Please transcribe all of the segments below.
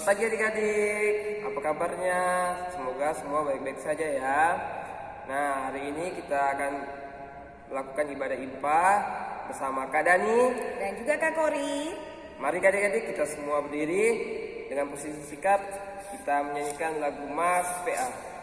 Selamat pagi adik-adik, apa kabarnya? Semoga semua baik-baik saja ya. Nah, hari ini kita akan melakukan ibadah IPA bersama Kak Dani dan juga Kak Kori. Mari adik-adik kita semua berdiri dengan posisi sikap, kita menyanyikan lagu Mas PA.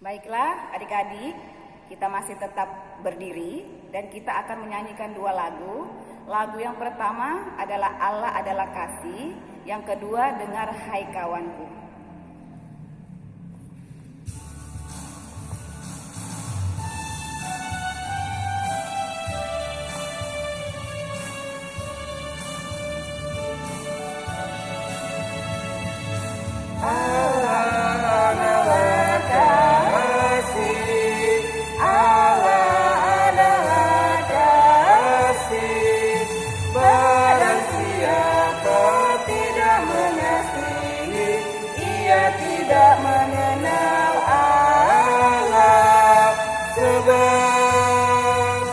Baiklah adik-adik, kita masih tetap berdiri dan kita akan menyanyikan dua lagu. Lagu yang pertama adalah Allah adalah kasih, yang kedua dengar hai kawanku. Tidak mengenal Allah, sebab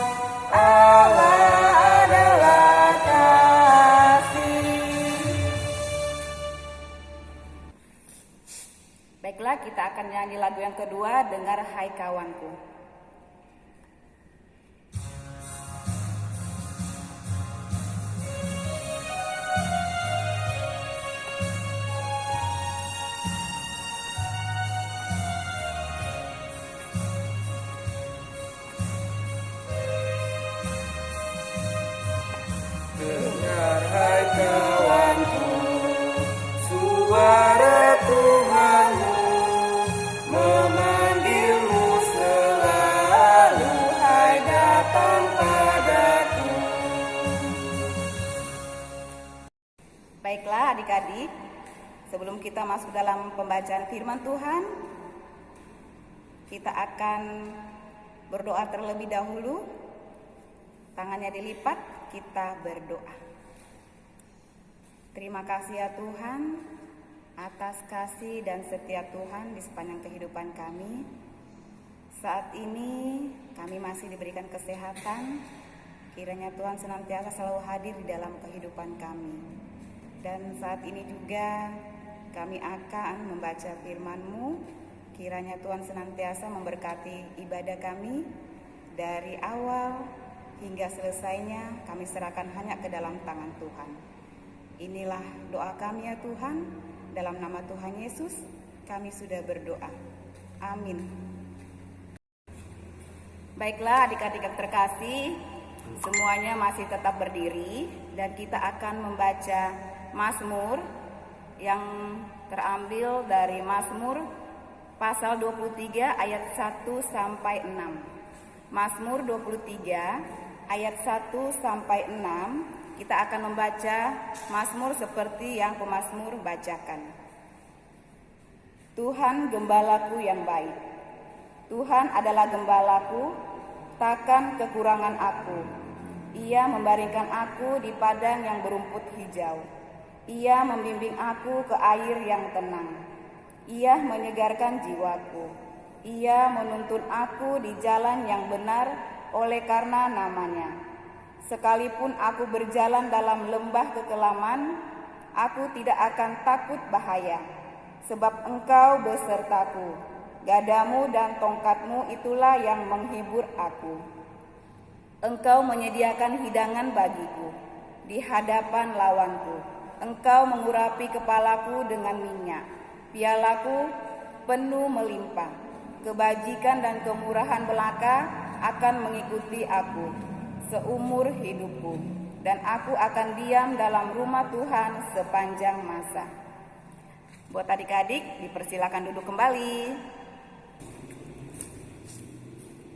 Allah adalah kasih. Baiklah, kita akan nyanyi lagu yang kedua, dengar hai kawanku. Dengar hai kawanku, suara Tuhanmu memanggilmu selalu, hai datang padaku. Baiklah adik-adik, sebelum kita masuk dalam pembacaan firman Tuhan, kita akan berdoa terlebih dahulu. Tangannya dilipat, kita berdoa. Terima kasih ya Tuhan atas kasih dan setia Tuhan di sepanjang kehidupan kami. Saat ini kami masih diberikan kesehatan. Kiranya Tuhan senantiasa selalu hadir di dalam kehidupan kami. Dan saat ini juga kami akan membaca firman-Mu. Kiranya Tuhan senantiasa memberkati ibadah kami dari awal hingga selesainya. Kami serahkan hanya ke dalam tangan Tuhan. Inilah doa kami ya Tuhan, dalam nama Tuhan Yesus kami sudah berdoa. Amin. Baiklah adik-adik yang terkasih, semuanya masih tetap berdiri dan kita akan membaca Mazmur yang terambil dari Mazmur pasal 23 ayat 1 sampai 6. Mazmur 23 ayat 1 sampai 6. Kita akan membaca Mazmur seperti yang pemazmur bacakan. Tuhan gembalaku yang baik. Tuhan adalah gembalaku, takkan kekurangan aku. Ia membaringkan aku di padang yang berumput hijau. Ia membimbing aku ke air yang tenang. Ia menyegarkan jiwaku. Ia menuntun aku di jalan yang benar oleh karena namanya. Sekalipun aku berjalan dalam lembah kekelaman, aku tidak akan takut bahaya, sebab Engkau besertaku. Gadamu dan tongkatmu itulah yang menghibur aku. Engkau menyediakan hidangan bagiku di hadapan lawanku. Engkau mengurapi kepalaku dengan minyak. Pialaku penuh melimpah. Kebajikan dan kemurahan belaka akan mengikuti aku seumur hidupku, dan aku akan diam dalam rumah Tuhan sepanjang masa. Buat adik-adik, dipersilakan duduk kembali.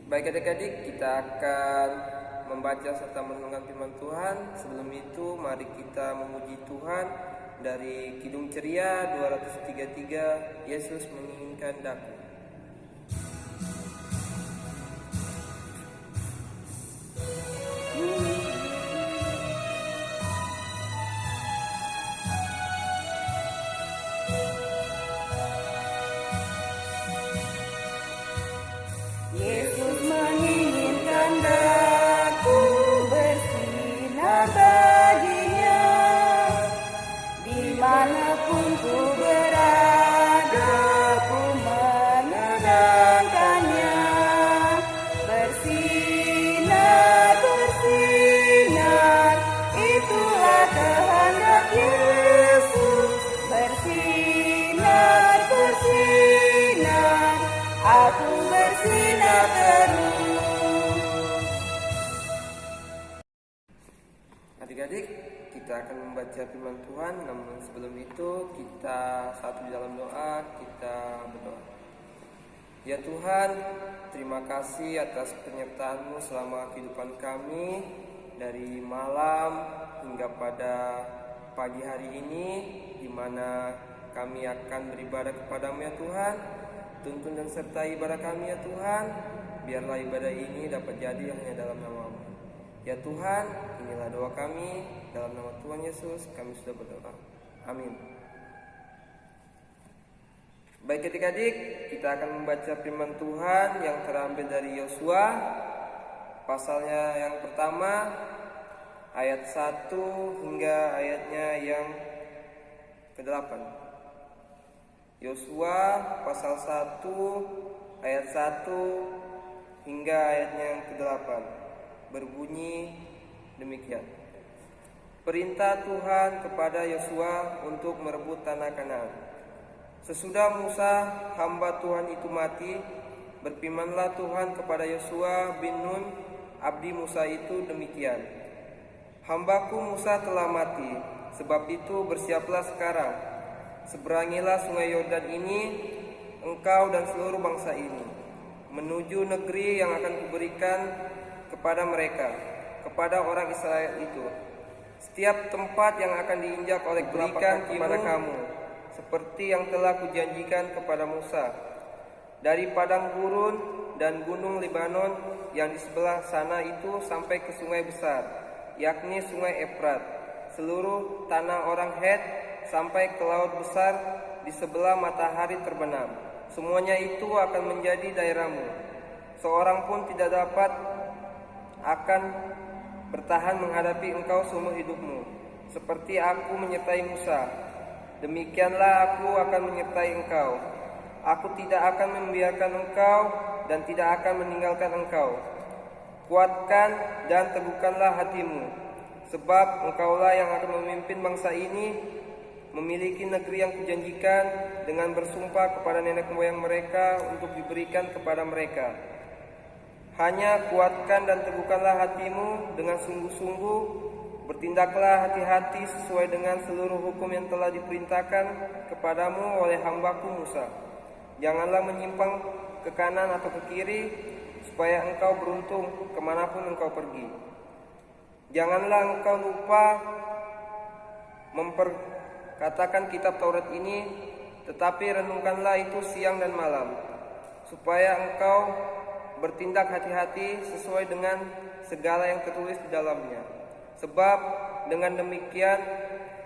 Baik adik-adik, kita akan membaca serta merenungkan firman Tuhan. Sebelum itu, mari kita memuji Tuhan dari Kidung Ceria 233, Yesus menginginkan daku. Yesus menginginkan daku bersinar baginya, dimanapun ku berada ku menegangkannya. Bersinar, bersinar, itulah kehendak Yesus. Bersinar, bersinar, aku bersinar terus. Adik-adik, kita akan membaca firman Tuhan, namun sebelum itu kita satu di dalam doa, kita berdoa. Ya Tuhan, terima kasih atas penyertaan-Mu selama kehidupan kami, dari malam hingga pada pagi hari ini, di mana kami akan beribadah kepadamu ya Tuhan. Tuntun dan sertai ibadah kami ya Tuhan. Biarlah ibadah ini dapat jadi hanya dalam nama-Mu. Ya Tuhan, inilah doa kami. Dalam nama Tuhan Yesus kami sudah berdoa. Amin. Baik adik-adik, kita akan membaca firman Tuhan yang terambil dari Yosua. Pasalnya yang pertama, ayat 1 hingga ayatnya yang ke-8. Yosua pasal 1 ayat 1 hingga ayatnya yang ke-8 berbunyi demikian. Perintah Tuhan kepada Yosua untuk merebut tanah Kanaan. Sesudah Musa hamba Tuhan itu mati, berfirmanlah Tuhan kepada Yosua bin Nun abdi Musa itu demikian. Hambaku Musa telah mati, sebab itu bersiaplah sekarang. Seberangilah sungai Yordan ini, engkau dan seluruh bangsa ini, menuju negeri yang akan kuberikan kepada mereka, kepada orang Israel itu. Setiap tempat yang akan diinjak oleh berikan kepada kamu, seperti yang telah kujanjikan kepada Musa, dari padang gurun dan gunung Libanon yang di sebelah sana itu sampai ke sungai besar, yakni sungai Efrat, seluruh tanah orang Het sampai ke laut besar di sebelah matahari terbenam. Semuanya itu akan menjadi daerahmu. Seorang pun tidak dapat akan bertahan menghadapi engkau seumur hidupmu. Seperti aku menyertai Musa, demikianlah aku akan menyertai engkau. Aku tidak akan membiarkan engkau dan tidak akan meninggalkan engkau. Kuatkan dan teguhkanlah hatimu. Sebab engkaulah yang akan memimpin bangsa ini memiliki negeri yang kujanjikan dengan bersumpah kepada nenek moyang mereka untuk diberikan kepada mereka. Hanya kuatkan dan teguhkanlah hatimu dengan sungguh-sungguh, bertindaklah hati-hati sesuai dengan seluruh hukum yang telah diperintahkan kepadamu oleh hambaku Musa. Janganlah menyimpang ke kanan atau ke kiri, supaya engkau beruntung kemanapun engkau pergi. Janganlah engkau lupa memperkatakan kitab Taurat ini, tetapi renungkanlah itu siang dan malam, supaya engkau bertindak hati-hati sesuai dengan segala yang tertulis di dalamnya. Sebab dengan demikian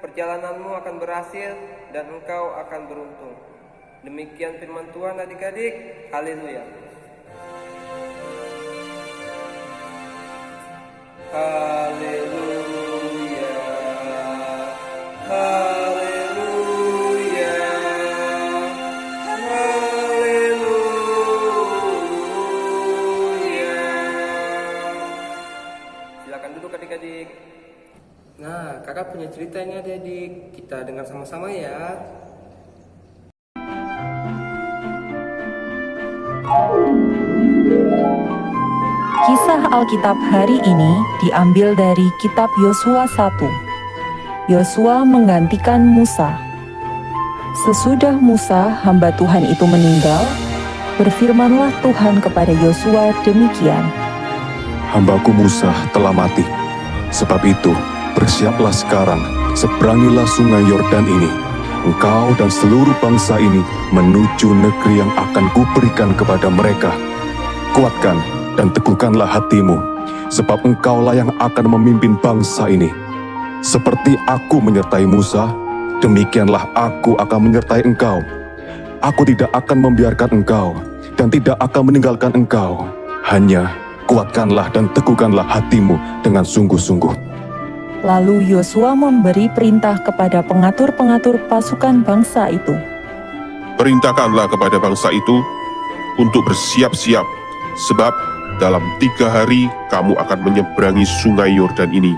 perjalananmu akan berhasil dan engkau akan beruntung. Demikian firman Tuhan adik-adik. Haleluya. Haleluya. Haleluya. Haleluya. Silakan duduk adik-adik. Nah, kakak punya cerita ini adik-adik. Kita dengar sama-sama ya. Kisah Alkitab hari ini diambil dari kitab Yosua 1. Yosua menggantikan Musa. Sesudah Musa, hamba Tuhan itu meninggal, berfirmanlah Tuhan kepada Yosua demikian. Hambaku Musa telah mati. Sebab itu, bersiaplah sekarang, seberangilah sungai Yordan ini, engkau dan seluruh bangsa ini menuju negeri yang akan kuberikan kepada mereka. Kuatkan dan teguhkanlah hatimu, sebab engkaulah yang akan memimpin bangsa ini. Seperti aku menyertai Musa, demikianlah aku akan menyertai engkau. Aku tidak akan membiarkan engkau, dan tidak akan meninggalkan engkau. Hanya kuatkanlah dan teguhkanlah hatimu dengan sungguh-sungguh. Lalu Yosua memberi perintah kepada pengatur-pengatur pasukan bangsa itu. Perintahkanlah kepada bangsa itu untuk bersiap-siap, sebab dalam 3 hari kamu akan menyeberangi sungai Yordan ini,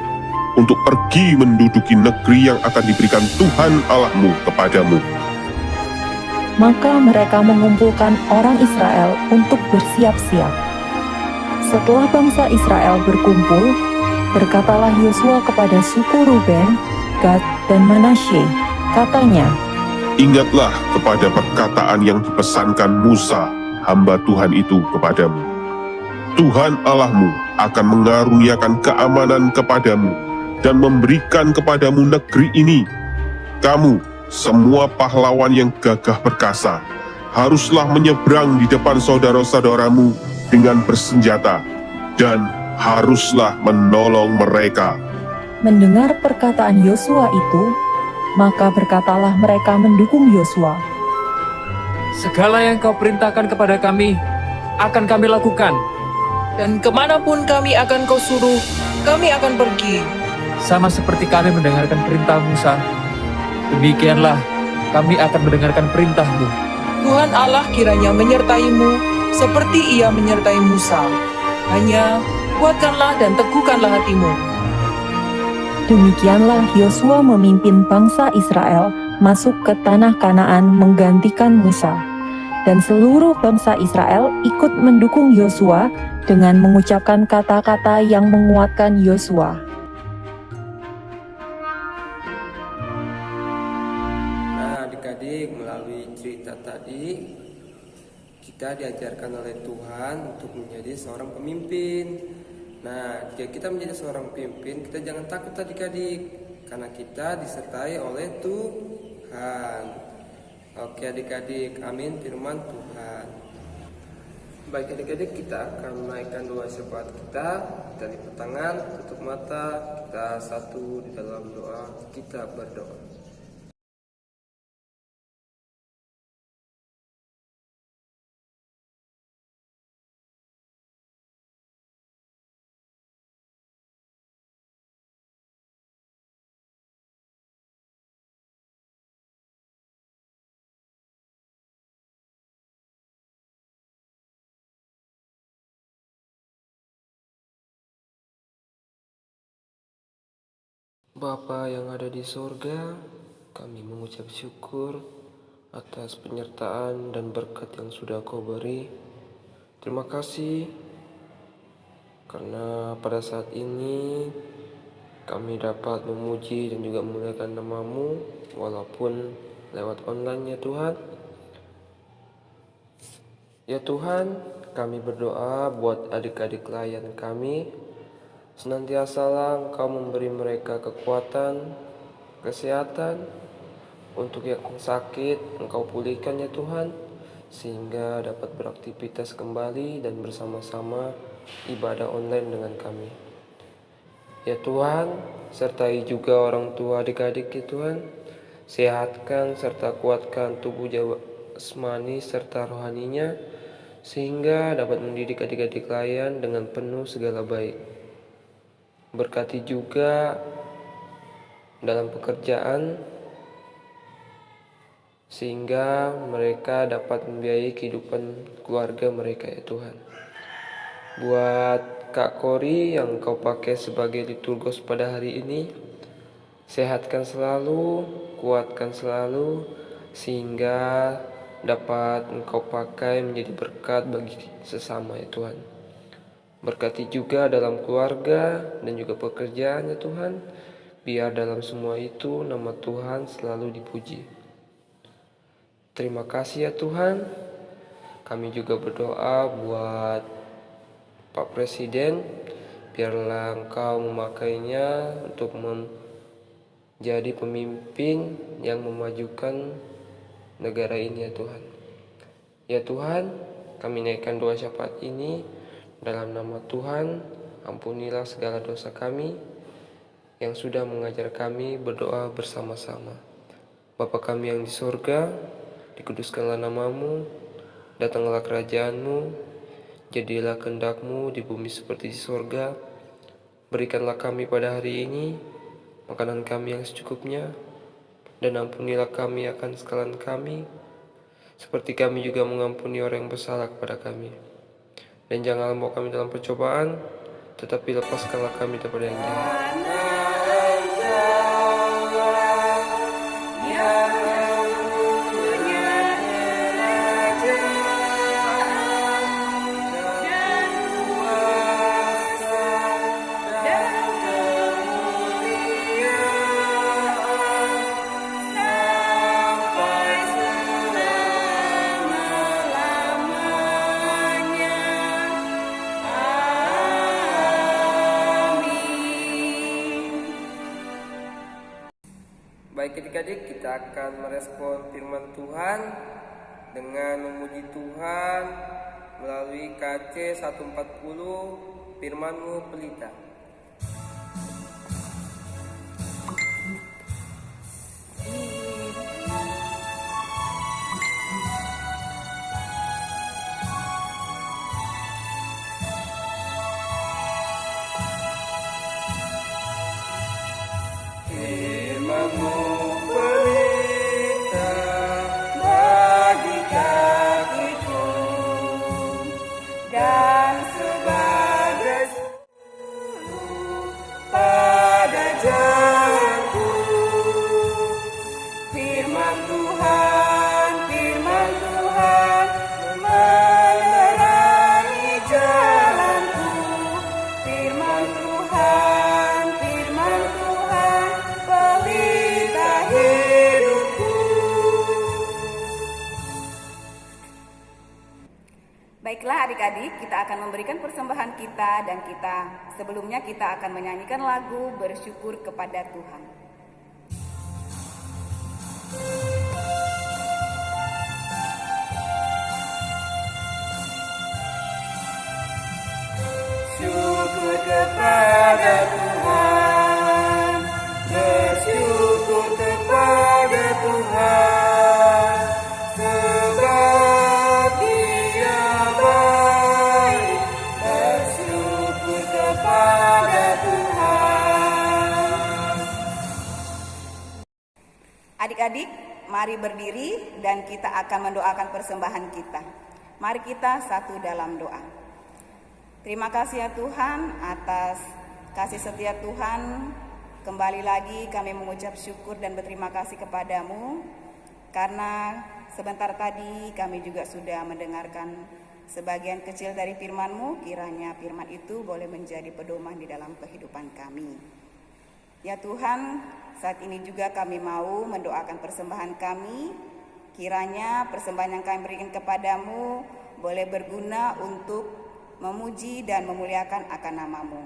untuk pergi menduduki negeri yang akan diberikan Tuhan Allahmu kepadamu. Maka mereka mengumpulkan orang Israel untuk bersiap-siap. Setelah bangsa Israel berkumpul, berkatalah Yosua kepada suku Ruben, Gad, dan Manasye, katanya, Ingatlah kepada perkataan yang dipesankan Musa, hamba Tuhan itu kepadamu. Tuhan Allahmu akan mengaruniakan keamanan kepadamu dan memberikan kepadamu negeri ini. Kamu, semua pahlawan yang gagah perkasa, haruslah menyeberang di depan saudara-saudaramu dengan bersenjata, dan haruslah menolong mereka. Mendengar perkataan Yosua itu, maka berkatalah mereka mendukung Yosua. Segala yang kau perintahkan kepada kami, akan kami lakukan. Dan kemanapun kami akan kau suruh, kami akan pergi. Sama seperti kami mendengarkan perintah Musa, demikianlah kami akan mendengarkan perintahmu. Tuhan Allah kiranya menyertaimu, seperti Ia menyertai Musa. Hanya kuatkanlah dan teguhkanlah hatimu. Demikianlah Yosua memimpin bangsa Israel masuk ke tanah Kanaan menggantikan Musa. Dan seluruh bangsa Israel ikut mendukung Yosua dengan mengucapkan kata-kata yang menguatkan Yosua. Nah, adik-adik, melalui cerita tadi kita diajarkan oleh Tuhan untuk menjadi seorang pemimpin. Nah, jika kita menjadi seorang pemimpin, kita jangan takut adik-adik, karena kita disertai oleh Tuhan. Oke adik-adik, amin firman Tuhan. Baik adik-adik, kita akan menaikkan doa syafaat kita. Kita lipat tangan, tutup mata, kita satu di dalam doa, kita berdoa. Bapa yang ada di sorga, kami mengucap syukur atas penyertaan dan berkat yang sudah Kau beri. Terima kasih karena pada saat ini kami dapat memuji dan juga memuliakan nama-Mu walaupun lewat online ya Tuhan. Ya Tuhan, kami berdoa buat adik-adik klien kami. Senantiasalah Engkau memberi mereka kekuatan, kesehatan. Untuk yang sakit, Engkau pulihkan ya Tuhan, sehingga dapat beraktivitas kembali dan bersama-sama ibadah online dengan kami. Ya Tuhan, sertai juga orang tua adik-adik ya Tuhan. Sehatkan serta kuatkan tubuh jasmani serta rohaninya, sehingga dapat mendidik adik-adik klien dengan penuh segala baik. Berkati juga dalam pekerjaan, sehingga mereka dapat membiayai kehidupan keluarga mereka ya Tuhan. Buat Kak Kori yang Kau pakai sebagai liturgos pada hari ini, sehatkan selalu, kuatkan selalu, sehingga dapat Engkau pakai menjadi berkat bagi sesama ya Tuhan. Berkati juga dalam keluarga dan juga pekerjaan ya Tuhan, biar dalam semua itu nama Tuhan selalu dipuji. Terima kasih ya Tuhan. Kami juga berdoa buat Pak Presiden, biarlah Engkau memakainya untuk menjadi pemimpin yang memajukan negara ini ya Tuhan. Ya Tuhan, kami naikkan doa syafaat ini dalam nama Tuhan. Ampunilah segala dosa kami yang sudah mengajar kami berdoa bersama-sama. Bapa kami yang di surga, dikuduskanlah nama-Mu, datanglah kerajaan-Mu, jadilah kehendak-Mu di bumi seperti di surga. Berikanlah kami pada hari ini makanan kami yang secukupnya, dan ampunilah kami akan kesalahan kami, seperti kami juga mengampuni orang yang bersalah kepada kami. Dan janganlah membawa kami dalam percobaan, tetapi lepaskanlah kami daripada yang jahat. Baik adik-adik, kita akan merespon firman Tuhan dengan memuji Tuhan melalui KC 140, Firman-Mu Pelita. Firman-Mu pelita bagi kakiku dan sebagai suluh pada jalanku. Firman Tuhan menerangi jalanku. Firman Tuhan pelita hidupku. Baiklah adik-adik, kita akan memberikan persembahan kita, dan sebelumnya kita akan menyanyikan lagu bersyukur kepada Tuhan. Syukur kepada Tuhan, bersyukur kepada Tuhan, sebab Dia baik. Bersyukur kepada Tuhan. Adik-adik, mari berdiri dan kita akan mendoakan persembahan kita. Mari kita satu dalam doa. Terima kasih ya Tuhan atas kasih setia Tuhan kembali lagi kami mengucap syukur dan berterima kasih kepadamu, karena sebentar tadi kami juga sudah mendengarkan sebagian kecil dari firman-Mu. Kiranya firman itu boleh menjadi pedoman di dalam kehidupan kami. Ya Tuhan, saat ini juga kami mau mendoakan persembahan kami. Kiranya persembahan yang kami berikan kepadamu boleh berguna untuk memuji dan memuliakan akan nama-Mu.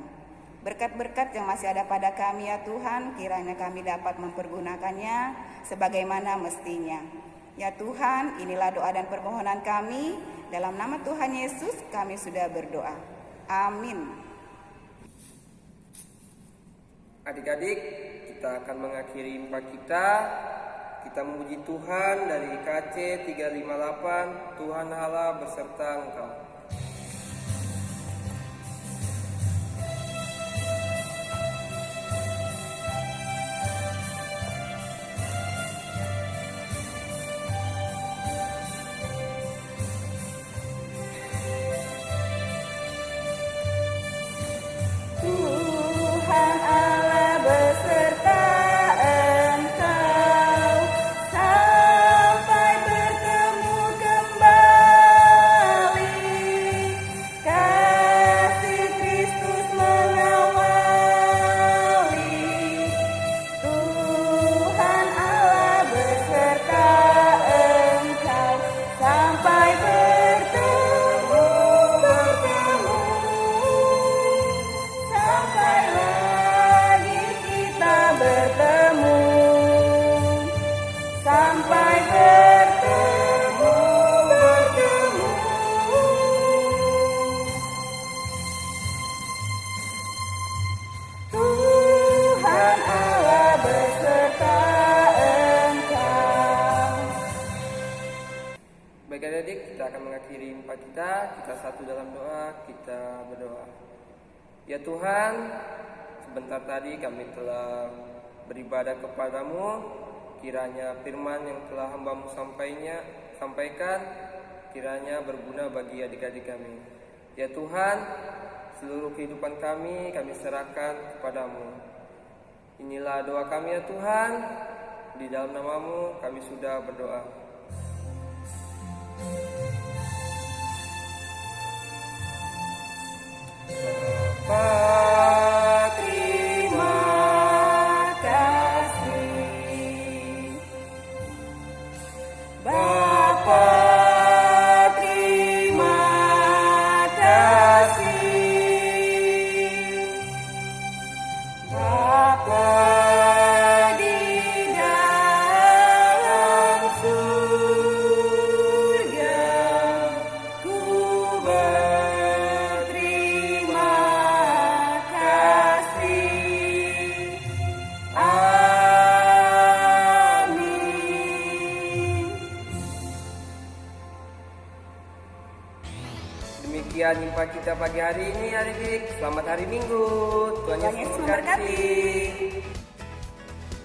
Berkat-berkat yang masih ada pada kami ya Tuhan, kiranya kami dapat mempergunakannya sebagaimana mestinya. Ya Tuhan, inilah doa dan permohonan kami. Dalam nama Tuhan Yesus kami sudah berdoa. Amin. Adik-adik, kita akan mengakhiri impa kita. Kita memuji Tuhan dari KC 358, Tuhan Allah beserta engkau. Tuhan Allah beserta engkau sampai bertemu kembali. Kasih Kristus mengawali. Tuhan Allah beserta engkau sampai bertemu. Sampai lagi kita bertemu, sampai bertemu. Tuhan Allah beserta engkau. Baik adik-adik, kita akan mengakhiri impa kita. Kita satu dalam doa, kita berdoa. Ya Tuhan, sebentar tadi kami telah beribadah kepadamu. Kiranya firman yang telah hamba-Mu sampaikan, kiranya berguna bagi adik-adik kami. Ya Tuhan, seluruh kehidupan kami serahkan kepadamu. Inilah doa kami ya Tuhan. Di dalam nama-Mu kami sudah berdoa. Bapa, terima kasih. Bapa, terima kasih. Bapa di dalam surga, ku berterima kasih. Amin. Demikian jumpa kita pagi hari ini adik-adik. Selamat hari Minggu. Tuhan Yesus memberkati.